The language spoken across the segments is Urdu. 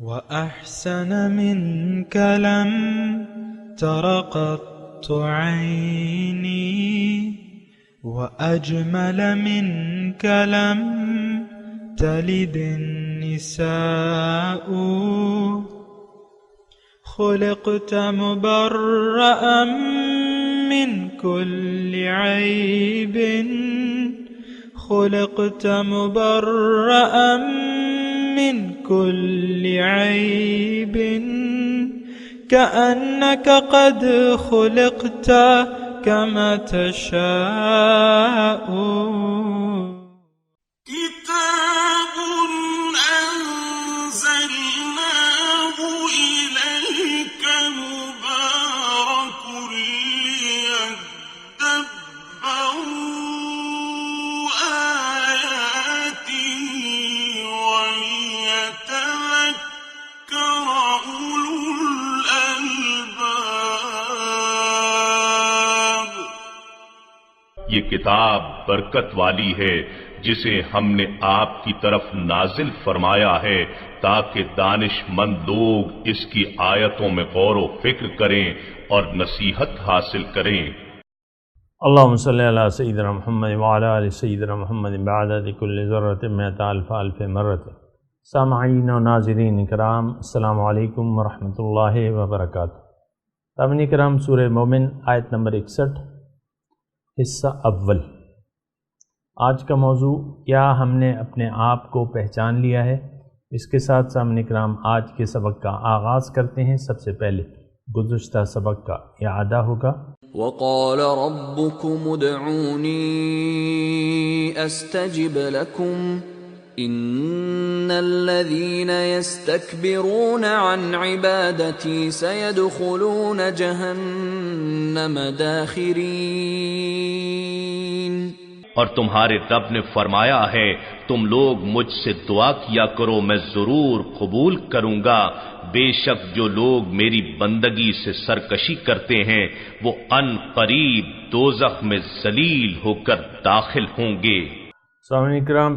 وأحسن منك لم تر قط عيني وأجمل منك لم تلد النساء خلقت مبرأ من كل عيب خلقت مبرأ من كل عيب كأنك قد خلقت كما تشاء كتاب أنزلناه إليك مبارك ليدبروا آياته وليتذكر أولو الألباب۔ یہ کتاب برکت والی ہے جسے ہم نے آپ کی طرف نازل فرمایا ہے تاکہ دانش مند لوگ اس کی آیتوں میں غور و فکر کریں اور نصیحت حاصل کریں۔ اللہم صلی علی سیدنا محمد وعلی آل سیدنا محمد بعدد کل ذرۃ مئۃ الف الف مرۃ۔ سامعین و ناظرین کرام، السلام علیکم ورحمۃ اللہ وبرکاتہ۔ سامعین کرام، سورہ مومن آیت نمبر 61، حصہ اول۔ آج کا موضوع، کیا ہم نے اپنے آپ کو پہچان لیا ہے؟ اس کے ساتھ سامعین کرام آج کے سبق کا آغاز کرتے ہیں۔ سب سے پہلے گزشتہ سبق کا اعادہ ہوگا۔ وقال ربكم ادعوني استجب لكم ان الذين يستكبرون عن عبادتي سيدخلون جهنم داخرين۔ اور تمہارے رب نے فرمایا ہے تم لوگ مجھ سے دعا کیا کرو، میں ضرور قبول کروں گا۔ بے شک جو لوگ میری بندگی سے سرکشی کرتے ہیں وہ ان قریب دوزخ میں ذلیل ہو کر داخل ہوں گے۔ سامعین کرام،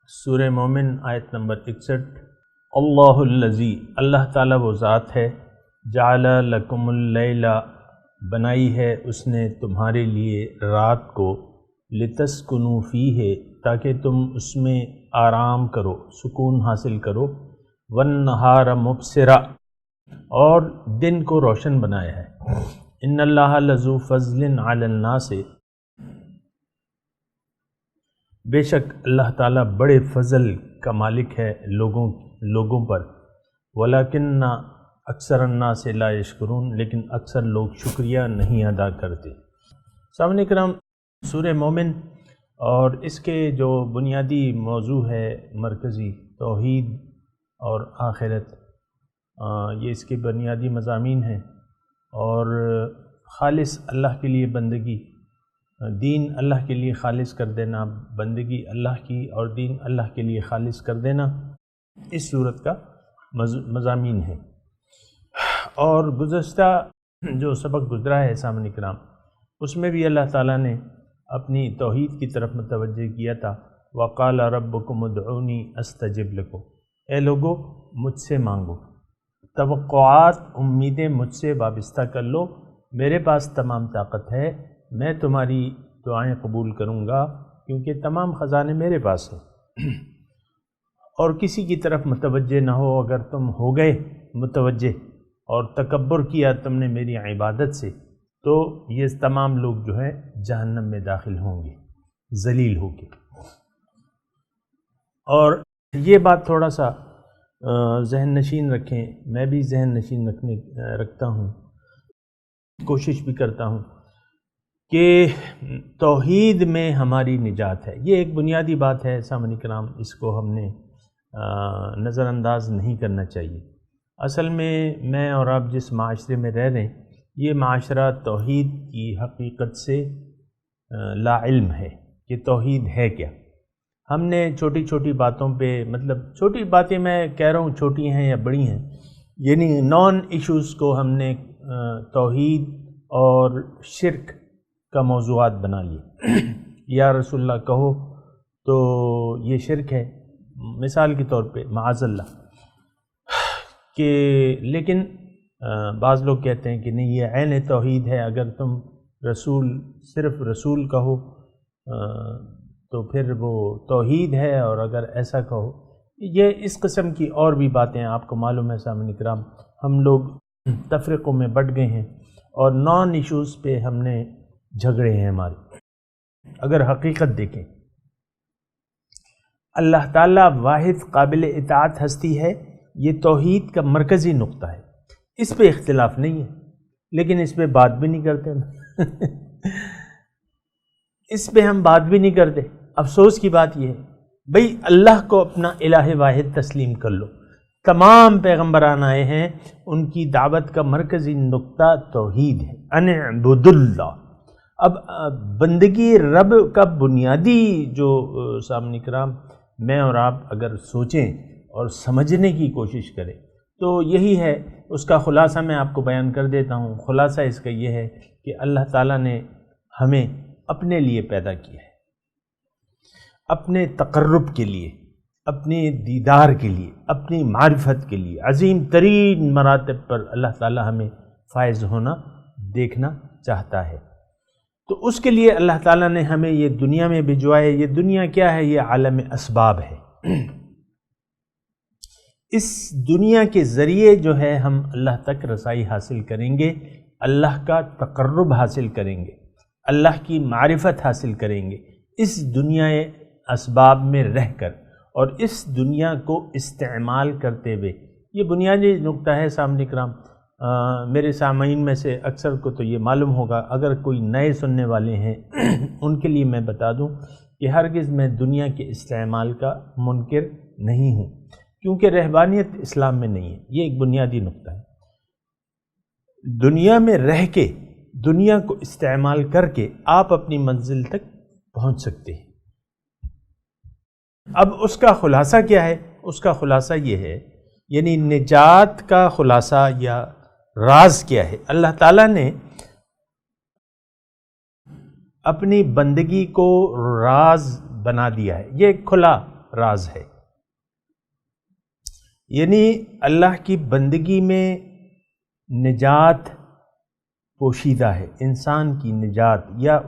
سورہ مومن آیت نمبر 61۔ اللہ الذی، اللہ تعالیٰ وہ ذات ہے، جعل لکم اللیل، بنائی ہے اس نے تمہارے لیے رات کو، لتسکنوا فیہ، تاکہ تم اس میں آرام کرو، سکون حاصل کرو، والنہار مبصرا، اور دن کو روشن بنایا ہے۔ ان اللہ لذو فضل علی الناس، بے شک اللہ تعالیٰ بڑے فضل کا مالک ہے لوگوں پر، ولیکن اکثر الناس لا یشکرون، لیکن اکثر لوگ شکریہ نہیں ادا کرتے۔ سامعین کرام، سورہ مومن اور اس کے جو بنیادی موضوع ہے مرکزی، توحید اور آخرت، یہ اس کے بنیادی مضامین ہیں، اور خالص اللہ کے لیے بندگی، دین اللہ کے لیے خالص کر دینا، بندگی اللہ کی اور دین اللہ کے لیے خالص کر دینا، اس صورت کا مضامین ہے۔ اور گزشتہ جو سبق گزرا ہے سامعین کرام، اس میں بھی اللہ تعالیٰ نے اپنی توحید کی طرف متوجہ کیا تھا۔ وقال ربکم ادعونی استجب لکم، اے لوگو مجھ سے مانگو، توقعات، امیدیں مجھ سے وابستہ کر لو، میرے پاس تمام طاقت ہے، میں تمہاری دعائیں قبول کروں گا، کیونکہ تمام خزانے میرے پاس ہیں۔ اور کسی کی طرف متوجہ نہ ہو، اگر تم ہو گئے متوجہ اور تکبر کیا تم نے میری عبادت سے، تو یہ تمام لوگ جو ہے جہنم میں داخل ہوں گے ذلیل ہو کے۔ اور یہ بات تھوڑا سا ذہن نشین رکھیں، میں بھی ذہن نشین رکھتا ہوں، کوشش بھی کرتا ہوں کہ توحید میں ہماری نجات ہے۔ یہ ایک بنیادی بات ہے سامعین کرام، اس کو ہم نے نظر انداز نہیں کرنا چاہیے۔ اصل میں اور آپ جس معاشرے میں رہ رہے ہیں، یہ معاشرہ توحید کی حقیقت سے لا علم ہے کہ توحید ہے کیا۔ ہم نے چھوٹی چھوٹی باتوں پہ، مطلب چھوٹی باتیں میں کہہ رہا ہوں چھوٹی ہیں یا بڑی ہیں، یعنی نان ایشوز کو ہم نے توحید اور شرک کا موضوعات بنا لیے۔ یا رسول اللہ کہو تو یہ شرک ہے، مثال کے طور پہ معاذ اللہ، کہ لیکن بعض لوگ کہتے ہیں کہ نہیں یہ عین توحید ہے، اگر تم رسول صرف رسول کہو تو پھر وہ توحید ہے، اور اگر ایسا کہو، یہ اس قسم کی اور بھی باتیں آپ کو معلوم ہے سامعین کرام، ہم لوگ تفریقوں میں بٹ گئے ہیں اور نان ایشوز پہ ہم نے جھگڑے ہیں ہمارے۔ اگر حقیقت دیکھیں، اللہ تعالیٰ واحد قابل اطاعت ہستی ہے، یہ توحید کا مرکزی نقطہ ہے، اس پہ اختلاف نہیں ہے، لیکن اس پہ بات بھی نہیں کرتے اس پہ ہم بات بھی نہیں کرتے۔ افسوس کی بات یہ ہے بھئی اللہ کو اپنا الہ واحد تسلیم کر لو۔ تمام پیغمبران آئے ہیں، ان کی دعوت کا مرکزی نقطہ توحید ہے، ان اعبدوا اللہ۔ اب بندگی رب کا بنیادی جو سامعین کرام میں اور آپ اگر سوچیں اور سمجھنے کی کوشش کریں تو یہی ہے، اس کا خلاصہ میں آپ کو بیان کر دیتا ہوں۔ خلاصہ اس کا یہ ہے کہ اللہ تعالیٰ نے ہمیں اپنے لیے پیدا کیا ہے، اپنے تقرب کے لیے، اپنے دیدار کے لیے، اپنی معرفت کے لیے عظیم ترین مراتب پر اللہ تعالیٰ ہمیں فائز ہونا دیکھنا چاہتا ہے۔ تو اس کے لیے اللہ تعالیٰ نے ہمیں یہ دنیا میں بھجوایا ہے۔ یہ دنیا کیا ہے؟ یہ عالم اسباب ہے۔ اس دنیا کے ذریعے جو ہے ہم اللہ تک رسائی حاصل کریں گے، اللہ کا تقرب حاصل کریں گے، اللہ کی معرفت حاصل کریں گے اس دنیا اسباب میں رہ کر اور اس دنیا کو استعمال کرتے ہوئے۔ یہ بنیادی نقطہ ہے سامعین کرام۔ میرے سامعین میں سے اکثر کو تو یہ معلوم ہوگا، اگر کوئی نئے سننے والے ہیں ان کے لیے میں بتا دوں کہ ہرگز میں دنیا کے استعمال کا منکر نہیں ہوں، کیونکہ رہبانیت اسلام میں نہیں ہے۔ یہ ایک بنیادی نقطہ ہے۔ دنیا میں رہ کے، دنیا کو استعمال کر کے آپ اپنی منزل تک پہنچ سکتے ہیں۔ اب اس کا خلاصہ کیا ہے؟ اس کا خلاصہ یہ ہے، یعنی نجات کا خلاصہ یا راز کیا ہے؟ اللہ تعالیٰ نے اپنی بندگی کو راز بنا دیا ہے، یہ ایک کھلا راز ہے۔ یعنی اللہ کی بندگی میں نجات پوشیدہ ہے، انسان کی نجات یا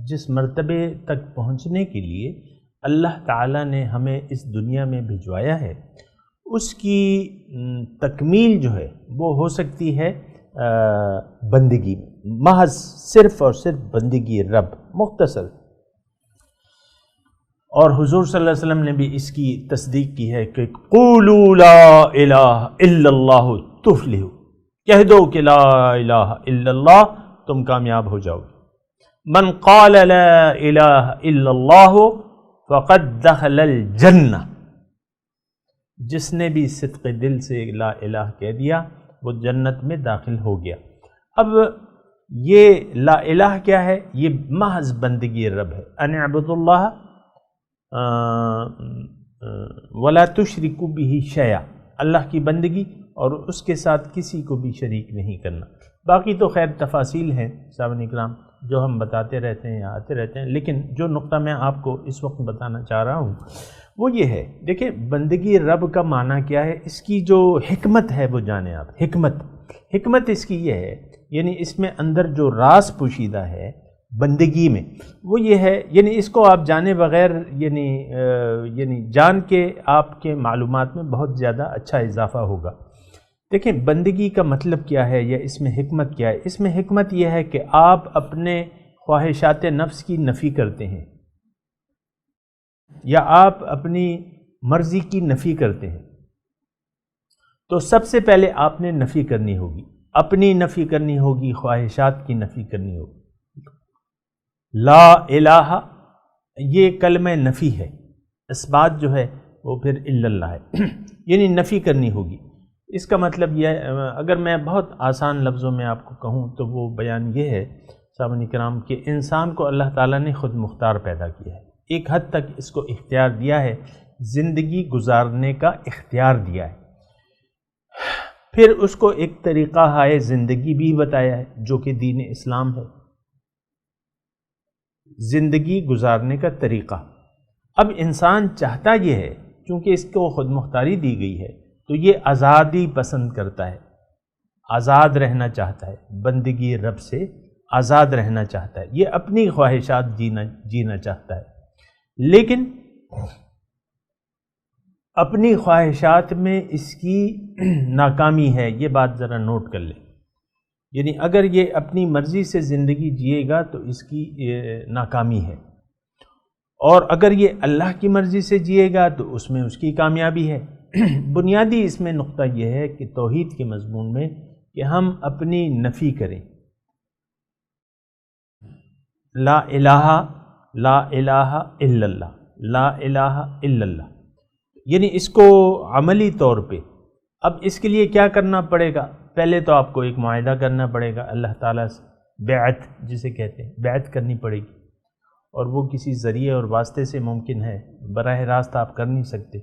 جس مرتبے تک پہنچنے کے لیے اللہ تعالیٰ نے ہمیں اس دنیا میں بھجوایا ہے، اس کی تکمیل جو ہے وہ ہو سکتی ہے بندگی میں، محض صرف اور صرف بندگی رب، مختصر۔ اور حضور صلی اللہ علیہ وسلم نے بھی اس کی تصدیق کی ہے کہ قولوا لا الہ الا اللہ تفلحوا، کہہ دو کہ لا الہ الا اللہ، تم کامیاب ہو جاؤ گے۔ من قال لا الہ الا اللہ فقد دخل الجنہ، جس نے بھی صدق دل سے لا الہ کہہ دیا وہ جنت میں داخل ہو گیا۔ اب یہ لا الہ کیا ہے؟ یہ محض بندگی رب ہے، ان اعبدوا اللہ ولا تشرکوا بہ شیئا، اللہ کی بندگی اور اس کے ساتھ کسی کو بھی شریک نہیں کرنا۔ باقی تو خیر تفاصیل ہیں سامعین کرام جو ہم بتاتے رہتے ہیں یا آتے رہتے ہیں، لیکن جو نقطہ میں آپ کو اس وقت بتانا چاہ رہا ہوں وہ یہ ہے، دیکھیں بندگی رب کا معنی کیا ہے، اس کی جو حکمت ہے وہ جانیں آپ۔ حکمت اس کی یہ ہے، یعنی اس میں اندر جو راز پوشیدہ ہے بندگی میں وہ یہ ہے، یعنی اس کو آپ جانے بغیر یعنی جان کے آپ کے معلومات میں بہت زیادہ اچھا اضافہ ہوگا۔ دیکھیں بندگی کا مطلب کیا ہے یا اس میں حکمت کیا ہے؟ اس میں حکمت یہ ہے کہ آپ اپنے خواہشات نفس کی نفی کرتے ہیں یا آپ اپنی مرضی کی نفی کرتے ہیں، تو سب سے پہلے آپ نے نفی کرنی ہوگی، اپنی نفی کرنی ہوگی، خواہشات کی نفی کرنی ہوگی۔ لا الہ یہ کلمہ نفی ہے، اس بات جو ہے وہ پھر الا اللہ ہے، یعنی نفی کرنی ہوگی۔ اس کا مطلب یہ ہے، اگر میں بہت آسان لفظوں میں آپ کو کہوں تو وہ بیان یہ ہے سامعین کرام کہ انسان کو اللہ تعالیٰ نے خود مختار پیدا کیا ہے، ایک حد تک اس کو اختیار دیا ہے، زندگی گزارنے کا اختیار دیا ہے، پھر اس کو ایک طریقہ ہائے زندگی بھی بتایا ہے جو کہ دین اسلام ہے، زندگی گزارنے کا طریقہ۔ اب انسان چاہتا یہ ہے، چونکہ اس کو خود مختاری دی گئی ہے تو یہ آزادی پسند کرتا ہے، آزاد رہنا چاہتا ہے، بندگی رب سے آزاد رہنا چاہتا ہے، یہ اپنی خواہشات جینا چاہتا ہے، لیکن اپنی خواہشات میں اس کی ناکامی ہے، یہ بات ذرا نوٹ کر لیں۔ یعنی اگر یہ اپنی مرضی سے زندگی جیے گا تو اس کی ناکامی ہے، اور اگر یہ اللہ کی مرضی سے جیے گا تو اس میں اس کی کامیابی ہے۔ بنیادی اس میں نقطہ یہ ہے کہ توحید کے مضمون میں کہ ہم اپنی نفی کریں، لا الہ لا الہ الا اللہ، لا الہ الا اللہ، یعنی اس کو عملی طور پہ اب اس کے لیے کیا کرنا پڑے گا؟ پہلے تو آپ کو ایک معاہدہ کرنا پڑے گا اللہ تعالیٰ سے، بیعت جسے کہتے ہیں، بیعت کرنی پڑے گی، اور وہ کسی ذریعے اور واسطے سے ممکن ہے، براہ راست آپ کر نہیں سکتے۔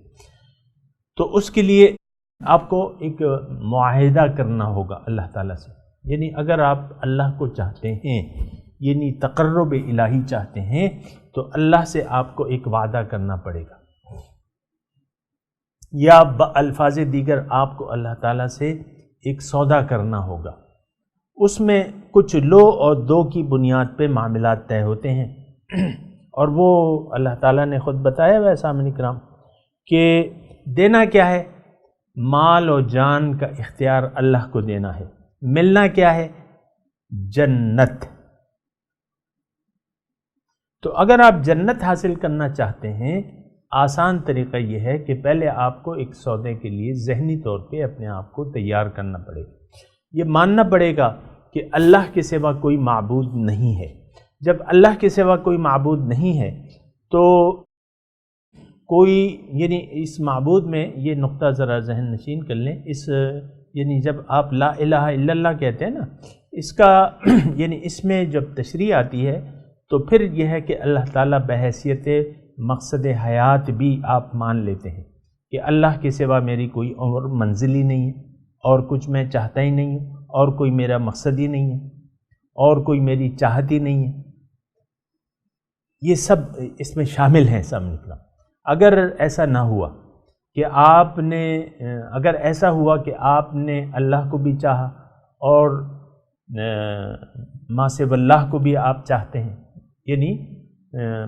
تو اس کے لیے آپ کو ایک معاہدہ کرنا ہوگا اللہ تعالیٰ سے، یعنی اگر آپ اللہ کو چاہتے ہیں، یعنی تقرب الہی چاہتے ہیں، تو اللہ سے آپ کو ایک وعدہ کرنا پڑے گا، یا الفاظ دیگر آپ کو اللہ تعالیٰ سے ایک سودا کرنا ہوگا۔ اس میں کچھ لو اور دو کی بنیاد پہ معاملات طے ہوتے ہیں، اور وہ اللہ تعالیٰ نے خود بتایا ہوا ہے سامعین کرام کہ دینا کیا ہے؟ مال و جان کا اختیار اللہ کو دینا ہے، ملنا کیا ہے؟ جنت۔ تو اگر آپ جنت حاصل کرنا چاہتے ہیں، آسان طریقہ یہ ہے کہ پہلے آپ کو ایک سودے کے لیے ذہنی طور پہ اپنے آپ کو تیار کرنا پڑے گا، یہ ماننا پڑے گا کہ اللہ کے سوا کوئی معبود نہیں ہے۔ جب اللہ کے سوا کوئی معبود نہیں ہے تو کوئی، یعنی اس معبود میں یہ نقطہ ذرا ذہن نشین کر لیں، اس یعنی جب آپ لا الہ الا اللہ کہتے ہیں نا، اس کا یعنی اس میں جب تشریح آتی ہے تو پھر یہ ہے کہ اللہ تعالیٰ بحیثیت مقصد حیات بھی آپ مان لیتے ہیں کہ اللہ کے سوا میری کوئی اور منزل ہی نہیں ہے، اور کچھ میں چاہتا ہی نہیں ہوں، اور کوئی میرا مقصد ہی نہیں ہے، اور کوئی میری چاہت ہی نہیں ہے۔ یہ سب اس میں شامل ہیں سب نکلا۔ اگر ایسا نہ ہوا کہ آپ نے، اگر ایسا ہوا کہ آپ نے اللہ کو بھی چاہا اور ما سوی اللہ کو بھی آپ چاہتے ہیں، یعنی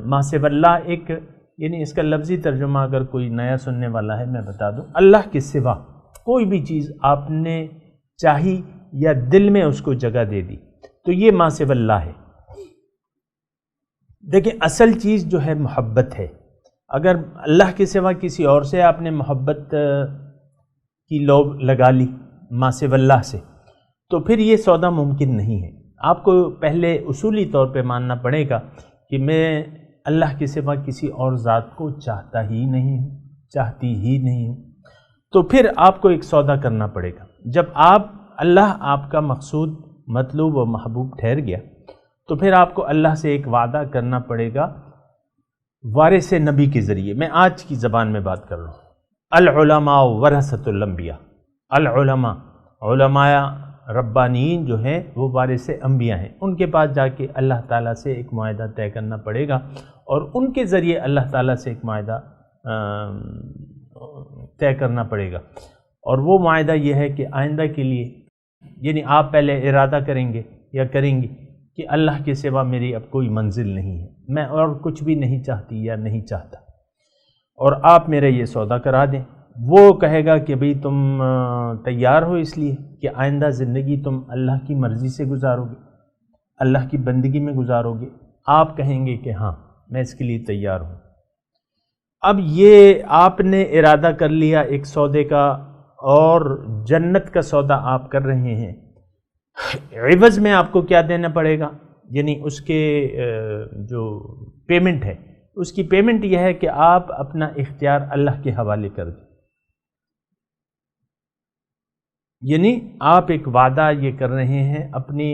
ما سوی اللہ ایک، یعنی اس کا لفظی ترجمہ اگر کوئی نیا سننے والا ہے میں بتا دوں، اللہ کے سوا کوئی بھی چیز آپ نے چاہی یا دل میں اس کو جگہ دے دی تو یہ ما سوی اللہ ہے۔ دیکھیں اصل چیز جو ہے محبت ہے، اگر اللہ کے سوا کسی اور سے آپ نے محبت کی لوب لگا لی ما سوی اللہ سے تو پھر یہ سودا ممکن نہیں ہے۔ آپ کو پہلے اصولی طور پہ ماننا پڑے گا کہ میں اللہ کے سوا کسی اور ذات کو چاہتا ہی نہیں ہوں، چاہتی ہی نہیں ہوں، تو پھر آپ کو ایک سودا کرنا پڑے گا۔ جب اللہ آپ کا مقصود، مطلوب و محبوب ٹھہر گیا تو پھر آپ کو اللہ سے ایک وعدہ کرنا پڑے گا وارث نبی کے ذریعے۔ میں آج کی زبان میں بات کر رہا ہوں، العلماء ورثۃ الانبیاء، العلماء، علماء ربانیین جو ہیں وہ وارث انبیاء ہیں، ان کے پاس جا کے اللہ تعالیٰ سے ایک معاہدہ طے کرنا پڑے گا، اور ان کے ذریعے اللہ تعالیٰ سے ایک معاہدہ طے کرنا پڑے گا، اور وہ معاہدہ یہ ہے کہ آئندہ کے لیے، یعنی آپ پہلے ارادہ کریں گے یا کریں گی کہ اللہ کے سوا میری اب کوئی منزل نہیں ہے، میں اور کچھ بھی نہیں چاہتی یا نہیں چاہتا، اور آپ میرا یہ سودا کرا دیں۔ وہ کہے گا کہ بھئی تم تیار ہو اس لیے کہ آئندہ زندگی تم اللہ کی مرضی سے گزارو گے، اللہ کی بندگی میں گزارو گے؟ آپ کہیں گے کہ ہاں میں اس کے لیے تیار ہوں۔ اب یہ آپ نے ارادہ کر لیا ایک سودے کا، اور جنت کا سودا آپ کر رہے ہیں، عوض میں آپ کو کیا دینا پڑے گا؟ یعنی اس کے جو پیمنٹ ہے، اس کی پیمنٹ یہ ہے کہ آپ اپنا اختیار اللہ کے حوالے کر دیں، یعنی آپ ایک وعدہ یہ کر رہے ہیں اپنی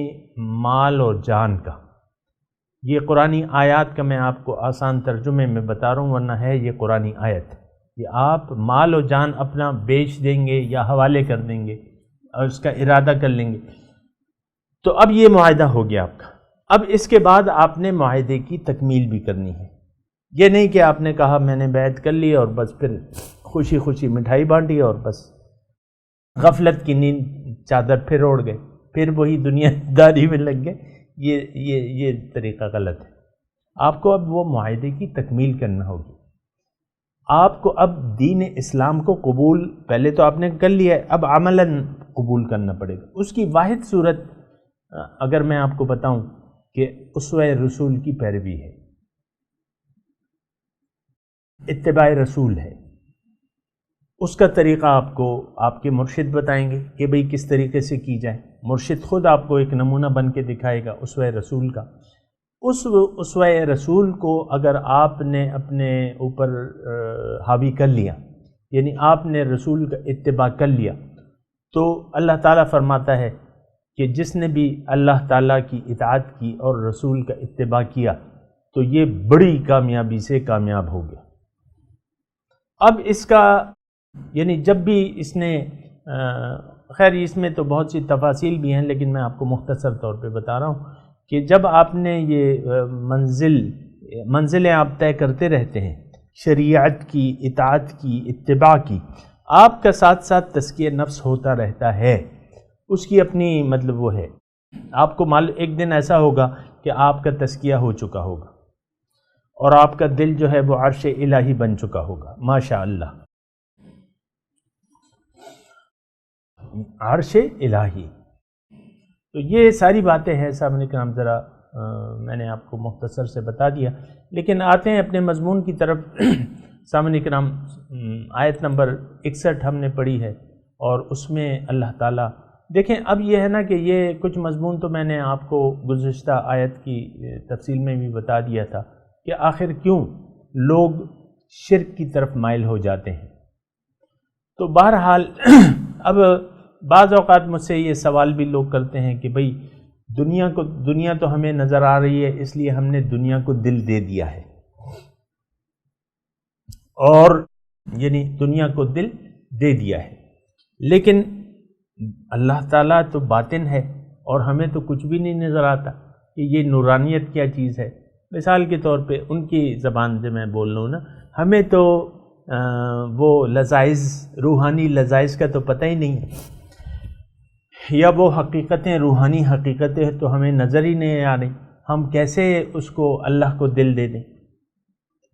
مال اور جان کا۔ یہ قرآنی آیات کا میں آپ کو آسان ترجمے میں بتا رہا ہوں، ورنہ ہے یہ قرآنی آیت کہ آپ مال و جان اپنا بیچ دیں گے یا حوالے کر دیں گے اور اس کا ارادہ کر لیں گے۔ تو اب یہ معاہدہ ہو گیا آپ کا۔ اب اس کے بعد آپ نے معاہدے کی تکمیل بھی کرنی ہے، یہ نہیں کہ آپ نے کہا میں نے بیعت کر لی اور بس پھر خوشی خوشی مٹھائی بانٹی اور بس غفلت کی نیند چادر پھر اوڑھ گئے، پھر وہی دنیا داری میں لگ گئے. یہ طریقہ غلط ہے. آپ کو اب وہ معاہدے کی تکمیل کرنا ہوگی. آپ کو اب دین اسلام کو قبول پہلے تو آپ نے کر لیا ہے، اب عملاً قبول کرنا پڑے گا. اس کی واحد صورت اگر میں آپ کو بتاؤں کہ اسوہ رسول کی پیروی ہے، اتباع رسول ہے. اس کا طریقہ آپ کو آپ کے مرشد بتائیں گے کہ بھئی کس طریقے سے کی جائے. مرشد خود آپ کو ایک نمونہ بن کے دکھائے گا اسوہ رسول کا. اس اسوہ رسول کو اگر آپ نے اپنے اوپر حاوی کر لیا، یعنی آپ نے رسول کا اتباع کر لیا، تو اللہ تعالیٰ فرماتا ہے کہ جس نے بھی اللہ تعالیٰ کی اطاعت کی اور رسول کا اتباع کیا تو یہ بڑی کامیابی سے کامیاب ہو گیا. اب اس کا یعنی جب بھی اس نے خیر اس میں تو بہت سی تفاصیل بھی ہیں، لیکن میں آپ کو مختصر طور پہ بتا رہا ہوں کہ جب آپ نے یہ منزلیں آپ طے کرتے رہتے ہیں، شریعت کی، اطاعت کی، اتباع کی، آپ کا ساتھ ساتھ تزکیہ نفس ہوتا رہتا ہے. اس کی اپنی مطلب وہ ہے، آپ کو ایک دن ایسا ہوگا کہ آپ کا تزکیہ ہو چکا ہوگا اور آپ کا دل جو ہے وہ عرش الہی بن چکا ہوگا. ماشاء اللہ، عرش الہی. تو یہ ساری باتیں ہیں سامنے کرام، ذرا میں نے آپ کو مختصر سے بتا دیا. لیکن آتے ہیں اپنے مضمون کی طرف. سامنے کرام آیت نمبر 61 ہم نے پڑھی ہے اور اس میں اللہ تعالیٰ دیکھیں. اب یہ ہے نا کہ یہ کچھ مضمون تو میں نے آپ کو گزشتہ آیت کی تفصیل میں بھی بتا دیا تھا کہ آخر کیوں لوگ شرک کی طرف مائل ہو جاتے ہیں. تو بہرحال اب بعض اوقات مجھ سے یہ سوال بھی لوگ کرتے ہیں کہ بھئی دنیا تو ہمیں نظر آ رہی ہے، اس لیے ہم نے دنیا کو دل دے دیا ہے، اور یعنی دنیا کو دل دے دیا ہے. لیکن اللہ تعالیٰ تو باطن ہے اور ہمیں تو کچھ بھی نہیں نظر آتا کہ یہ نورانیت کیا چیز ہے. مثال کے طور پہ ان کی زبان سے میں بول لوں نا، ہمیں تو وہ لذائذ، روحانی لذائذ کا تو پتہ ہی نہیں، یا وہ حقیقتیں، روحانی حقیقتیں تو ہمیں نظر ہی نہیں آ رہی. ہم کیسے اس کو اللہ کو دل دے دیں؟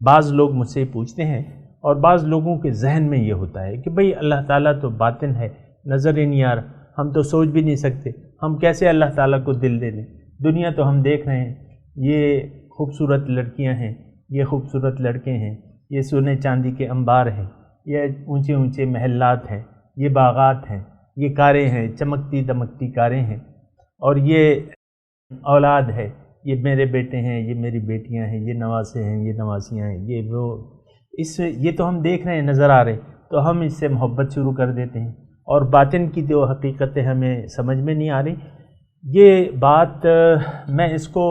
بعض لوگ مجھ سے پوچھتے ہیں، اور بعض لوگوں کے ذہن میں یہ ہوتا ہے کہ بھئی اللہ تعالیٰ تو باطن ہے، نظر ہی نہیں آ رہا، ہم تو سوچ بھی نہیں سکتے، ہم کیسے اللہ تعالیٰ کو دل دے دیں؟ دنیا تو ہم دیکھ رہے ہیں، یہ خوبصورت لڑکیاں ہیں، یہ خوبصورت لڑکے ہیں، یہ سونے چاندی کے انبار ہیں، یہ اونچے اونچے محلات ہیں، یہ باغات ہیں، یہ کاریں ہیں، چمکتی دمکتی کاریں ہیں، اور یہ اولاد ہے، یہ میرے بیٹے ہیں، یہ میری بیٹیاں ہیں، یہ نواسے ہیں، یہ نواسیاں ہیں، یہ وہ، یہ تو ہم دیکھ رہے ہیں، نظر آ رہے، تو ہم اس سے محبت شروع کر دیتے ہیں، اور باطن کی جو حقیقتیں ہمیں سمجھ میں نہیں آ رہی. یہ بات میں اس کو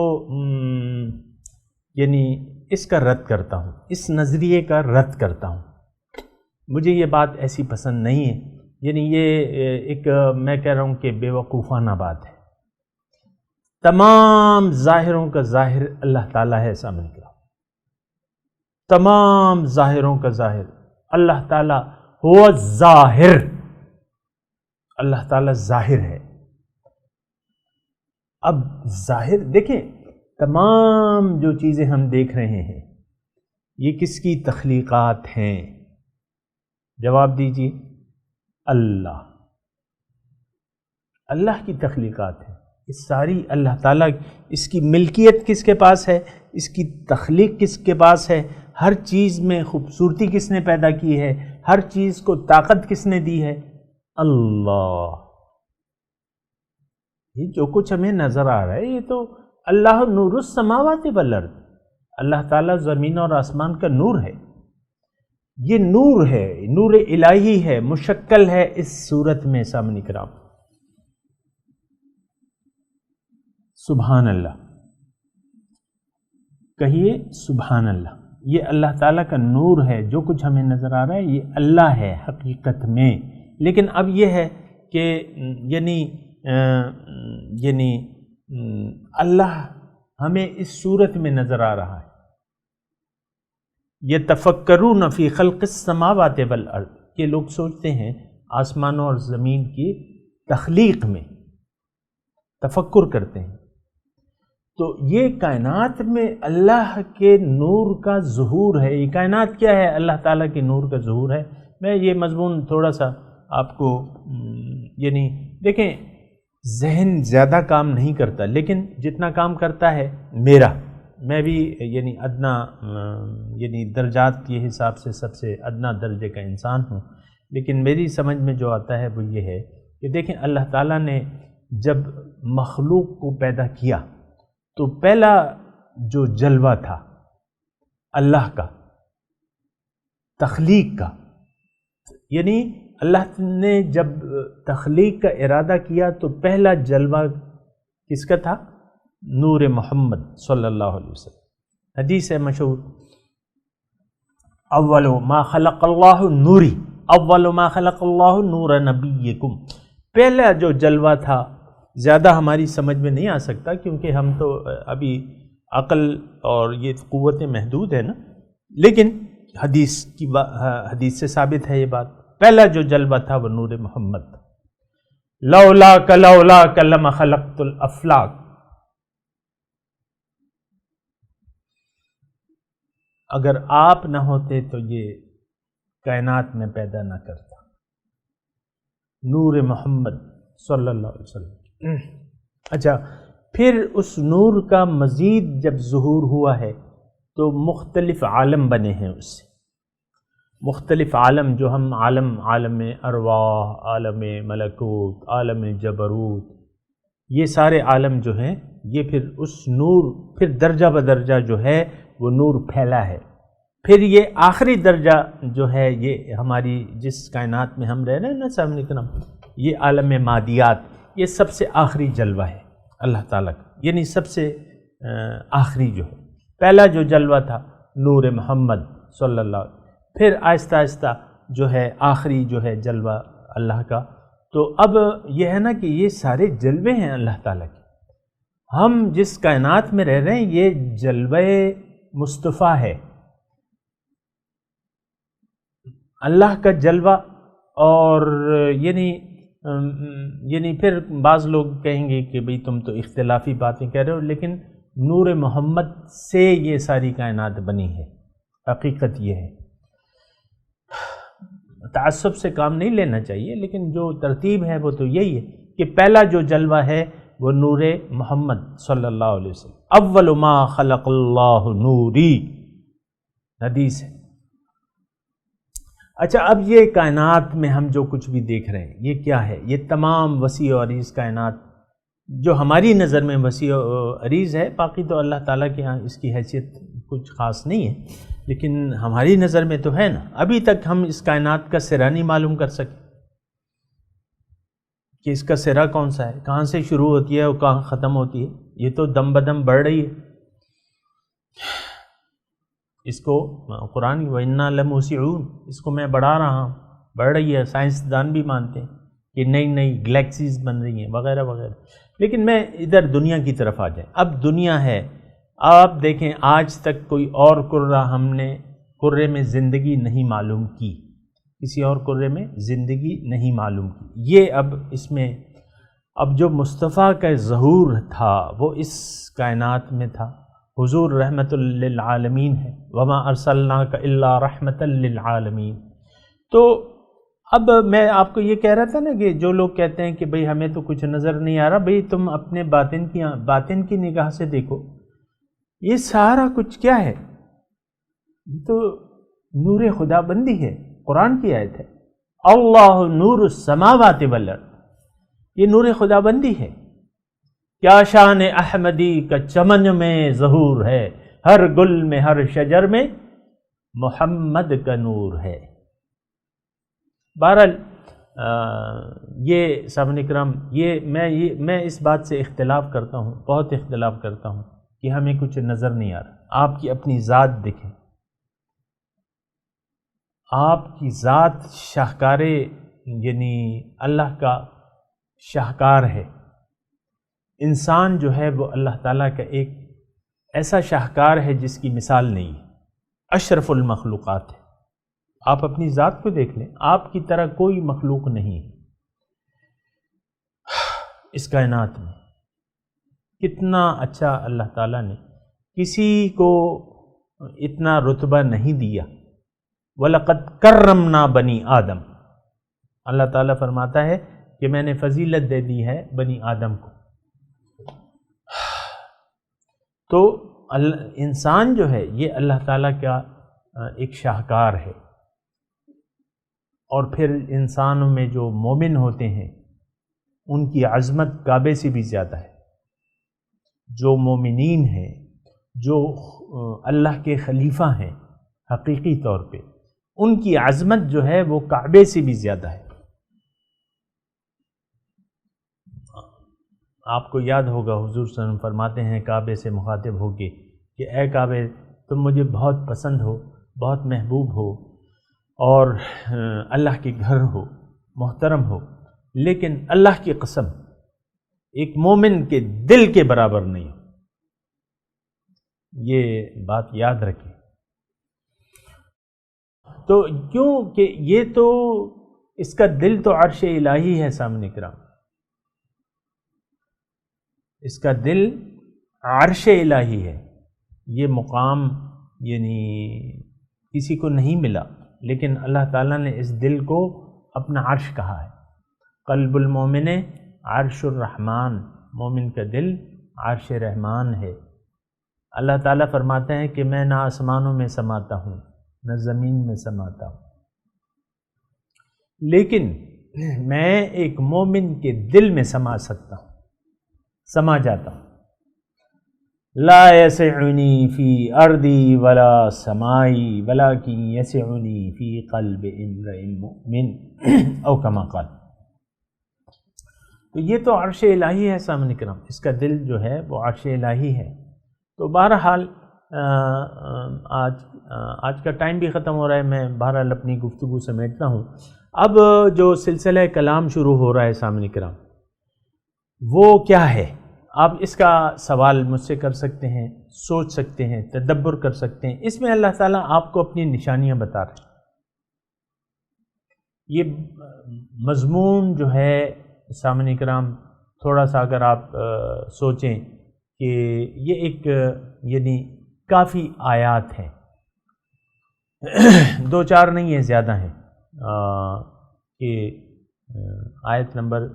یعنی اس کا رد کرتا ہوں، اس نظریے کا رد کرتا ہوں. مجھے یہ بات ایسی پسند نہیں ہے. یعنی یہ ایک میں کہہ رہا ہوں کہ بے وقوفانہ بات ہے. تمام ظاہروں کا ظاہر اللہ تعالیٰ ہے. سامنے کرو، تمام ظاہروں کا ظاہر اللہ تعالیٰ ہوا ظاہر. اللہ تعالیٰ ظاہر ہے. اب ظاہر دیکھیں، تمام جو چیزیں ہم دیکھ رہے ہیں یہ کس کی تخلیقات ہیں؟ جواب دیجیے. اللہ کی تخلیقات ہیں. اس ساری اللہ تعالیٰ، اس کی ملکیت کس کے پاس ہے؟ اس کی تخلیق کس کے پاس ہے؟ ہر چیز میں خوبصورتی کس نے پیدا کی ہے؟ ہر چیز کو طاقت کس نے دی ہے؟ اللہ. یہ جو کچھ ہمیں نظر آ رہا ہے یہ تو اللہ نور السماوات والارض، اللہ تعالیٰ زمین اور آسمان کا نور ہے. یہ نور ہے، نور الہی ہے، مشکل ہے اس صورت میں. سامنے کرام، سبحان اللہ کہیے. سبحان اللہ. یہ اللہ تعالیٰ کا نور ہے. جو کچھ ہمیں نظر آ رہا ہے یہ اللہ ہے حقیقت میں. لیکن اب یہ ہے کہ یعنی اللہ ہمیں اس صورت میں نظر آ رہا ہے. یتفکرون فی خلق السماوات والارض، کہ لوگ سوچتے ہیں آسمانوں اور زمین کی تخلیق میں تفکر کرتے ہیں تو یہ کائنات میں اللہ کے نور کا ظہور ہے. یہ کائنات کیا ہے؟ اللہ تعالیٰ کے نور کا ظہور ہے. میں یہ مضمون تھوڑا سا آپ کو یعنی دیکھیں ذہن زیادہ کام نہیں کرتا لیکن جتنا کام کرتا ہے میں بھی یعنی ادنا یعنی درجات کے حساب سے سب سے ادنا درجے کا انسان ہوں، لیکن میری سمجھ میں جو آتا ہے وہ یہ ہے کہ دیکھیں اللہ تعالیٰ نے جب مخلوق کو پیدا کیا تو پہلا جو جلوہ تھا اللہ کا تخلیق کا، یعنی اللہ نے جب تخلیق کا ارادہ کیا تو پہلا جلوہ کس کا تھا؟ نور محمد صلی اللہ علیہ وسلم. حدیث ہے مشہور، اول ما خلق اللہ نوری، اول ما خلق اللہ نور نبیکم. پہلا جو جلوہ تھا زیادہ ہماری سمجھ میں نہیں آ سکتا کیونکہ ہم تو ابھی عقل اور یہ قوتیں محدود ہیں نا، لیکن حدیث سے ثابت ہے یہ بات. پہلا جو جلوہ تھا وہ نور محمد. لولاک لما خلقت الافلاک. اگر آپ نہ ہوتے تو یہ کائنات میں پیدا نہ کرتا. نور محمد صلی اللہ علیہ وسلم. اچھا، پھر اس نور کا مزید جب ظہور ہوا ہے تو مختلف عالم بنے ہیں اس سے. مختلف عالم جو ہم عالم ارواح، عالم ملکوت، عالم جبروت، یہ سارے عالم جو ہیں یہ پھر اس نور پھر درجہ بدرجہ جو ہے وہ نور پھیلا ہے. پھر یہ آخری درجہ جو ہے یہ ہماری جس کائنات میں ہم رہ رہے ہیں نا سامنے کرام، یہ عالم مادیات، یہ سب سے آخری جلوہ ہے اللہ تعالیٰ کا، یعنی سب سے آخری جو ہے. پہلا جو جلوہ تھا نور محمد صلی اللہ علیہ وسلم، پھر آہستہ آہستہ جو ہے آخری جو ہے جلوہ اللہ کا. تو اب یہ ہے نا کہ یہ سارے جلوے ہیں اللہ تعالیٰ کے. ہم جس کائنات میں رہ رہے ہیں یہ جلوہ مصطفیٰ ہے، اللہ کا جلوہ. اور یعنی پھر بعض لوگ کہیں گے کہ بھئی تم تو اختلافی باتیں کہہ رہے ہو، لیکن نور محمد سے یہ ساری کائنات بنی ہے. حقیقت یہ ہے، تعصب سے کام نہیں لینا چاہیے، لیکن جو ترتیب ہے وہ تو یہی ہے کہ پہلا جو جلوہ ہے وہ نور محمد صلی اللہ علیہ وسلم. اول ما خلق اللہ نوری، حدیث ہے. اچھا، اب یہ کائنات میں ہم جو کچھ بھی دیکھ رہے ہیں یہ کیا ہے؟ یہ تمام وسیع و عریض کائنات جو ہماری نظر میں وسیع و عریض ہے، باقی تو اللہ تعالیٰ کے ہاں اس کی حیثیت کچھ خاص نہیں ہے، لیکن ہماری نظر میں تو ہے نا. ابھی تک ہم اس کائنات کا سرا نہیں معلوم کر سکے کہ اس کا سرا کون سا ہے، کہاں سے شروع ہوتی ہے اور کہاں ختم ہوتی ہے. یہ تو دم بدم بڑھ رہی ہے. اس کو قرآن وَإِنَّا لَمُوسِعُونَ، اس کو میں بڑھا رہا ہوں، بڑھ رہی ہے. سائنسدان بھی مانتے ہیں کہ نئی گلیکسیز بن رہی ہیں وغیرہ وغیرہ. لیکن میں ادھر دنیا کی طرف آ جائیں. اب دنیا ہے، آپ دیکھیں آج تک کوئی اور کرے میں زندگی نہیں معلوم کی، کسی اور کرے میں زندگی نہیں معلوم کی. یہ اب اس میں اب جو مصطفیٰ کا ظہور تھا وہ اس کائنات میں تھا. حضور رحمت للعالمین ہے، وما ارسلناک الا رحمت للعالمین. تو اب میں آپ کو یہ کہہ رہا تھا نا کہ جو لوگ کہتے ہیں کہ بھئی ہمیں تو کچھ نظر نہیں آ رہا، بھئی تم اپنے باطن کی نگاہ سے دیکھو. یہ سارا کچھ کیا ہے؟ یہ تو نور خدا بندی ہے. قرآن کی آیت ہے، اللہ نور السماوات والارض. یہ نور خدا بندی ہے. کیا شان احمدی کا چمن میں ظہور ہے، ہر گل میں ہر شجر میں محمد کا نور ہے. بہرحال یہ سامعین کرام، میں اس بات سے اختلاف کرتا ہوں، بہت اختلاف کرتا ہوں کہ ہمیں کچھ نظر نہیں آ رہا. آپ کی اپنی ذات دیکھیں، آپ کی ذات شاہکار یعنی اللہ کا شاہکار ہے. انسان جو ہے وہ اللہ تعالیٰ کا ایک ایسا شاہکار ہے جس کی مثال نہیں ہے. اشرف المخلوقات ہے. آپ اپنی ذات کو دیکھ لیں، آپ کی طرح کوئی مخلوق نہیں ہے اس کائنات میں۔ کتنا اچھا اللہ تعالیٰ نے کسی کو اتنا رتبہ نہیں دیا۔ وَلَقَدْ كَرَّمْنَا بَنِي آدم، اللہ تعالیٰ فرماتا ہے کہ میں نے فضیلت دے دی ہے بنی آدم کو۔ تو انسان جو ہے یہ اللہ تعالیٰ کا ایک شاہکار ہے، اور پھر انسانوں میں جو مومن ہوتے ہیں ان کی عظمت کعبے سے بھی زیادہ ہے۔ جو مومنین ہیں، جو اللہ کے خلیفہ ہیں حقیقی طور پہ، ان کی عظمت جو ہے وہ کعبے سے بھی زیادہ ہے۔ آپ کو یاد ہوگا حضور صلی اللہ علیہ وسلم فرماتے ہیں کعبے سے مخاطب ہو کے کہ اے کعبے، تم مجھے بہت پسند ہو، بہت محبوب ہو، اور اللہ کے گھر ہو، محترم ہو، لیکن اللہ کی قسم ایک مومن کے دل کے برابر نہیں ہو۔ یہ بات یاد رکھیں۔ تو کیوں کہ یہ تو اس کا دل تو عرش الہی ہے سامنے کرام، اس کا دل عرش الہی ہے۔ یہ مقام یعنی کسی کو نہیں ملا، لیکن اللہ تعالیٰ نے اس دل کو اپنا عرش کہا ہے۔ قلب المومن عرش الرحمن، مومن کا دل عرش رحمان ہے۔ اللہ تعالیٰ فرماتے ہیں کہ میں نہ آسمانوں میں سماتا ہوں نہ زمین میں سماتا ہوں، لیکن میں ایک مومن کے دل میں سما سکتا ہوں، سما جاتا ہوں۔ لا یسعنی فی ارضی ولا سمائی ولکن یسعنی فی قلب امرئ مؤمن او کما قال۔ تو یہ تو عرش الہی ہے سامنے کرام، اس کا دل جو ہے وہ عرش الہی ہے۔ تو بہرحال آج کا ٹائم بھی ختم ہو رہا ہے، میں بہرحال اپنی گفتگو سمیٹتا ہوں۔ اب جو سلسلہ کلام شروع ہو رہا ہے سامنے کرام، وہ کیا ہے؟ آپ اس کا سوال مجھ سے کر سکتے ہیں، سوچ سکتے ہیں، تدبر کر سکتے ہیں۔ اس میں اللہ تعالیٰ آپ کو اپنی نشانیاں بتا رہے ہیں۔ یہ مضمون جو ہے سامعین کرام، تھوڑا سا اگر آپ سوچیں کہ یہ ایک یعنی کافی آیات ہیں، دو چار نہیں ہیں، زیادہ ہیں، کہ آیت نمبر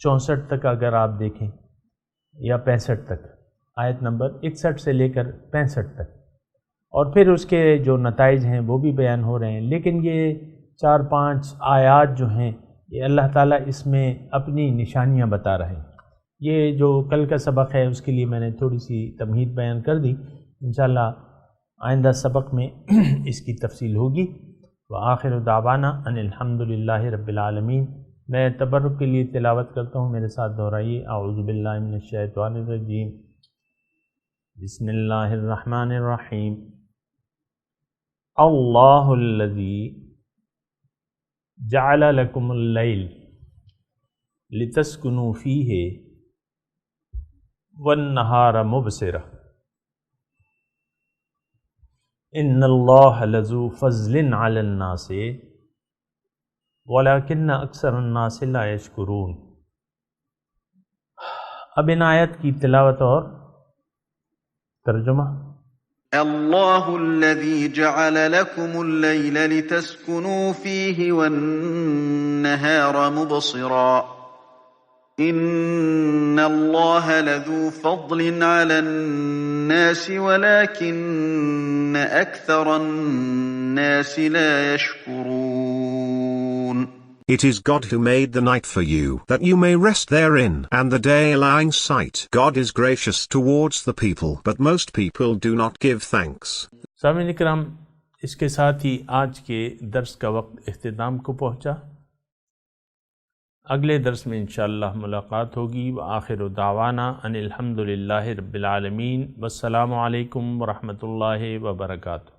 64 تک اگر آپ دیکھیں یا 65 تک، آیت نمبر 61 سے لے کر 65 تک، اور پھر اس کے جو نتائج ہیں وہ بھی بیان ہو رہے ہیں۔ لیکن یہ 4-5 آیات جو ہیں یہ اللہ تعالیٰ اس میں اپنی نشانیاں بتا رہے ہیں۔ یہ جو کل کا سبق ہے اس کے لیے میں نے تھوڑی سی تمہید بیان کر دی، انشاءاللہ آئندہ سبق میں اس کی تفصیل ہوگی۔ وآخر دعوانا ان الحمدللہ رب العالمین۔ میں تبرک کے لیے تلاوت کرتا ہوں، میرے ساتھ دہرائیے۔ اعوذ باللہ من الشیطان الرجیم، بسم اللہ الرحمن الرحیم۔ اللہ الذی جعل لکم اللیل لتسکنوا فیہ والنہار مبصرا ان اللہ لذو فضل علی الناس ولیکن اکثر الناس لا یشکرون۔ اب ان آیت کی تلاوت اور ترجمہ۔ اللہ الذی جعل لکم اللیل لتسکنوا فیہ والنہار مبصرا ان اللہ لذو فضل علی الناس ولیکن اکثر الناس لا یشکرون۔ It is God who made the night for you, that you may rest therein, and the day lying sight. God is gracious towards the people, but most people do not give thanks. سامعین کرام، اس کے ساتھ ہی آج کے درس کا وقت اختتام کو پہنچا۔ اگلے درس میں انشاءاللہ ملاقات ہوگی۔ وآخر دعوانا ان الحمدللہ رب العالمین، والسلام علیکم ورحمۃ اللہ وبرکاتہ۔